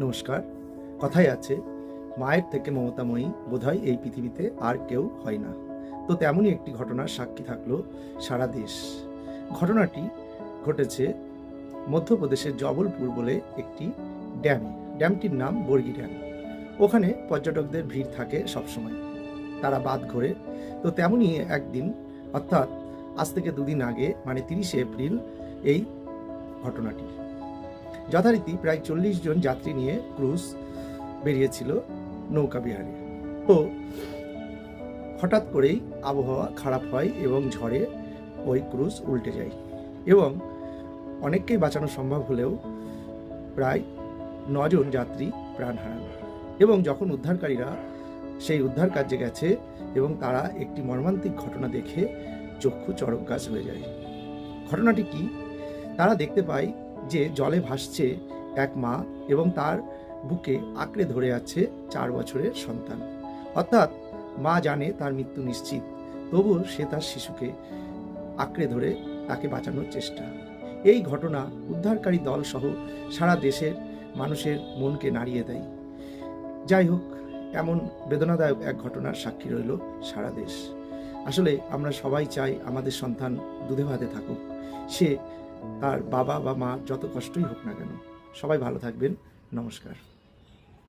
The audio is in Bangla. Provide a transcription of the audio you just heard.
নমস্কার। কথায় আছে, মায়ের থেকে মমতাময়ী বোধহয় এই পৃথিবীতে আর কেউ হয় না। তো তেমনই একটি ঘটনার সাক্ষী থাকলো সারা দেশ। ঘটনাটি ঘটেছে মধ্যপ্রদেশের জবলপুর বলে একটি ড্যামে। ড্যামটির নাম বর্গি ড্যাম। ওখানে পর্যটকদের ভিড় থাকে সবসময়, তারা বাঁধ ঘোরে। তো তেমনই একদিন, অর্থাৎ আজ থেকে দুদিন আগে, মানে 30শে এপ্রিল এই ঘটনাটি। যথারীতি প্রায় 40 জন যাত্রী নিয়ে ক্রুজ বেরিয়েছিল নৌকা বিহারে। তো হঠাৎ করেই আবহাওয়া খারাপ হয় এবং ঝড়ে ওই ক্রুজ উল্টে যায় এবং অনেককেই বাঁচানো সম্ভব হলেও প্রায় 9 জন যাত্রী প্রাণ হারান। এবং যখন উদ্ধারকারীরা সেই উদ্ধার কার্যে গেছে এবং তারা একটি মর্মান্তিক ঘটনা দেখে চক্ষু চড়ক গাছ হয়ে যায়। ঘটনাটি কি? তারা দেখতে পায় যে জলে ভাসছে এক মা এবং তার বুকে আঁকড়ে ধরে আছে 4 বছরের সন্তান। অর্থাৎ মা জানে তার মৃত্যু নিশ্চিত, তবুও সে তার শিশুকে আঁকড়ে ধরে তাকে বাঁচানোর চেষ্টা। এই ঘটনা উদ্ধারকারী দল সহ সারা দেশের মানুষের মনকে নাড়িয়ে দেয়। যাই হোক, এমন বেদনাদায়ক এক ঘটনার সাক্ষী রইল সারা দেশ। আসলে আমরা সবাই চাই আমাদের সন্তান দুধে ভাতে থাকুক, সে তার বাবা বা মা যত কষ্টই হোক না কেন। সবাই ভালো থাকবেন। নমস্কার।